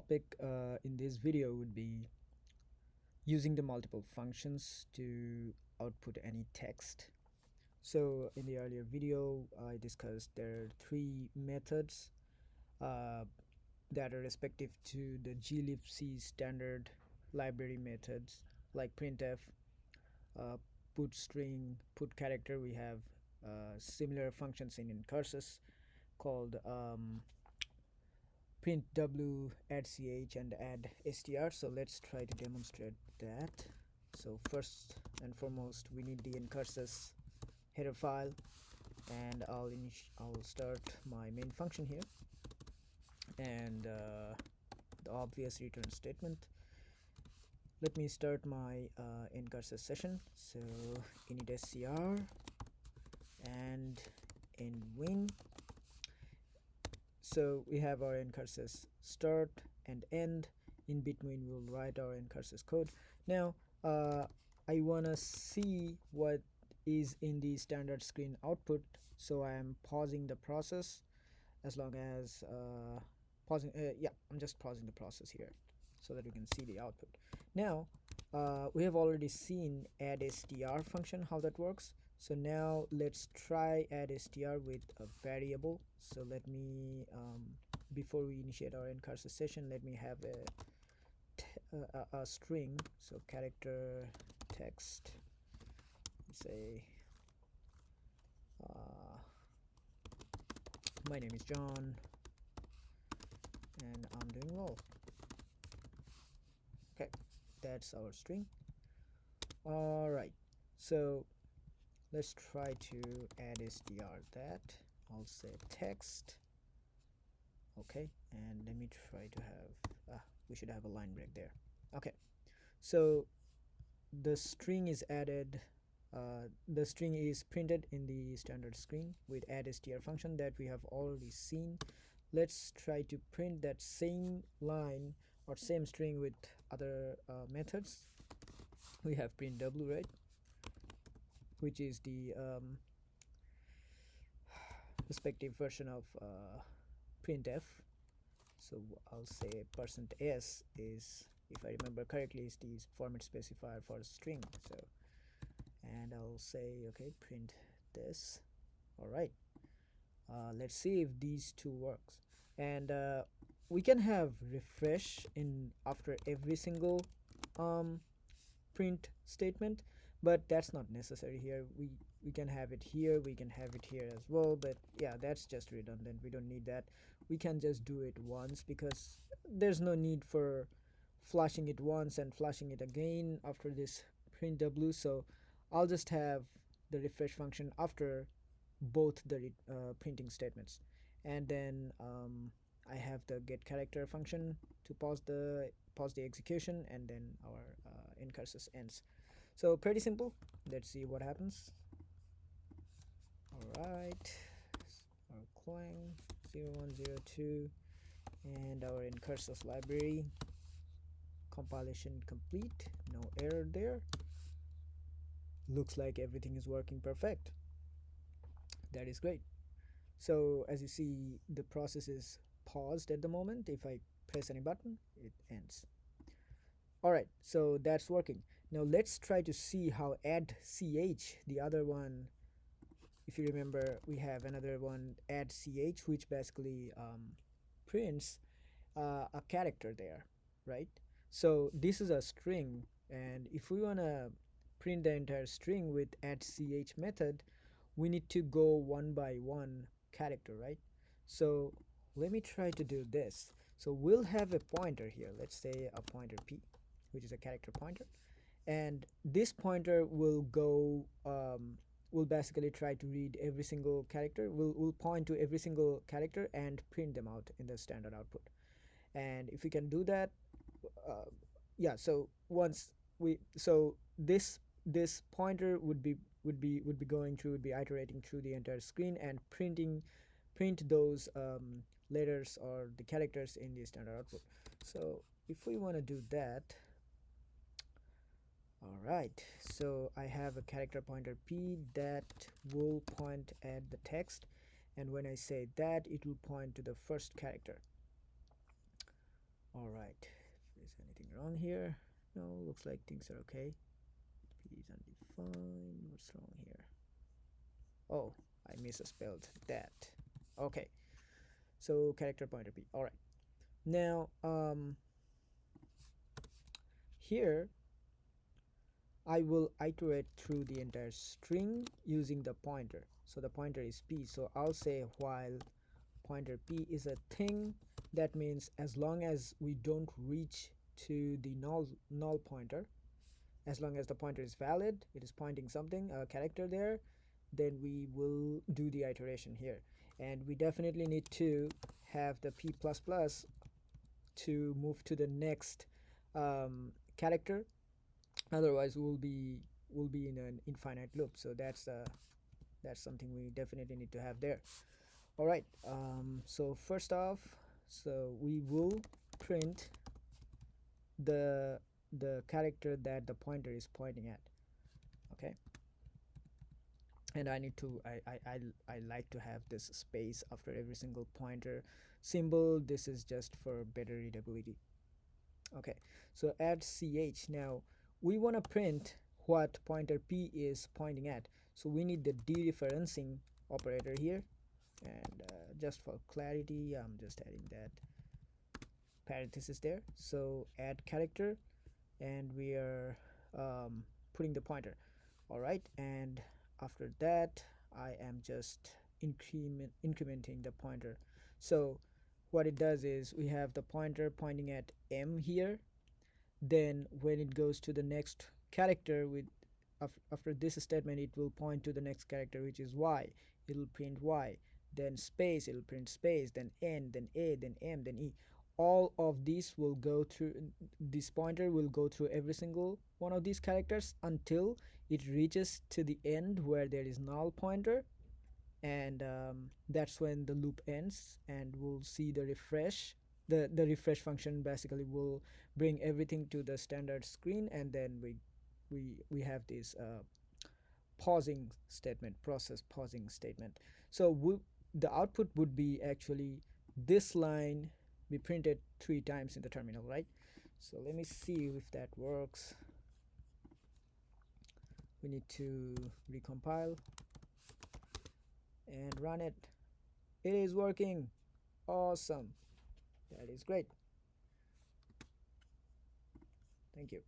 topic in this video would be using the multiple functions to output any text. So in the earlier video, I discussed there are three methods uh, that are respective to the glibc standard library methods like printf, uh, put string, put character. We have similar functions in NCURSES called print w, add ch, and add str. So let's try to demonstrate that. So first and foremost, we need the NCURSES header file, and I'll start my main function here, and the obvious return statement. Let me start my NCURSES session. So init str and end win. So we have our NCURSES start and end. In between we'll write our NCURSES code. Now I wanna see what is in the standard screen output, so I am pausing the process. As long as pausing, yeah, I'm just pausing the process here so that we can see the output. Now we have already seen add str function, how that works. So now let's try add str with a variable. So let me before we initiate our NCURSES session, let me have a string. So character text, say my name is John and I'm doing well. Okay, that's our string. All right, so let's try to add str that. I'll say text. Okay, and let me try to have we should have a line break there. Okay, so the string is added, the string is printed in the standard screen with add str function that we have already seen. Let's try to print that same line or same string with other methods. We have print w, right, which is the respective version of printf. So I'll say %s is, if I remember correctly, is the format specifier for a string. So, and I'll say okay, print this. All right, let's see if these two works. And we can have refresh in after every single print statement, but that's not necessary here. We can have it here, we can have it here as well, but yeah, that's just redundant. We don't need that. We can just do it once because there's no need for flashing it once and flashing it again after this print w. So I'll just have the refresh function after both the printing statements, and then I have the get character function to pause the execution, and then our NCURSES ends. So pretty simple. Let's see what happens. All right, our clang 0102 and our NCURSES library compilation complete, no error there. Looks like everything is working perfect. That is great. So as you see, the process is paused at the moment. If I press any button, it ends. All right, so that's working. Now let's try to see how add ch, the other one. If you remember, we have another one, add ch, which basically prints a character there, right? So this is a string, and if we want to print the entire string with add ch method, we need to go one by one character, right? So let me try to do this. So we'll have a pointer here. Let's say a pointer p, which is a character pointer, and this pointer will go will basically try to read every single character. Will point to every single character and print them out in the standard output. And if we can do that, yeah, so once we, so this pointer would be going through, would be iterating through the entire screen and print those letters or the characters in the standard output. So if we want to do that, all right, so I have a character pointer p that will point at the text, and when I say that, it will point to the first character. All right, if there's anything wrong here, no, looks like things are okay. P is undefined. What's wrong here? Oh, I misspelled that. Okay, so character pointer P. All right. Now, here I will iterate through the entire string using the pointer. So the pointer is P. So I'll say while pointer P is a thing, that means as long as we don't reach to the null pointer, as long as the pointer is valid, it is pointing something, a character there, then we will do the iteration here. And we definitely need to have the P++ to move to the next character. Otherwise we'll be in an infinite loop. So that's something we definitely need to have there. All right, so first off, so we will print the character that the pointer is pointing at. Okay, and I need to I like to have this space after every single pointer symbol. This is just for better readability. Okay, so add ch. Now we want to print what pointer p is pointing at, so we need the dereferencing operator here. And just for clarity, I'm just adding that parenthesis there. So add character, and we are putting the pointer. All right, and after that I am just incrementing the pointer. So what it does is we have the pointer pointing at m here. Then when it goes to the next character, with after this statement, it will point to the next character, which is y. It will print y. Then space, it will print space. Then n, then a, then m, then e. All of these will go through, this pointer will go through every single one of these characters until it reaches to the end where there is null pointer. And that's when the loop ends, and we'll see the refresh. The refresh function basically will bring everything to the standard screen, and then we have this pausing statement, process pausing statement. So the output would be actually this line be printed 3 times in the terminal, right? So let me see if that works. We need to recompile and run it. It is working. Awesome. That is great. Thank you.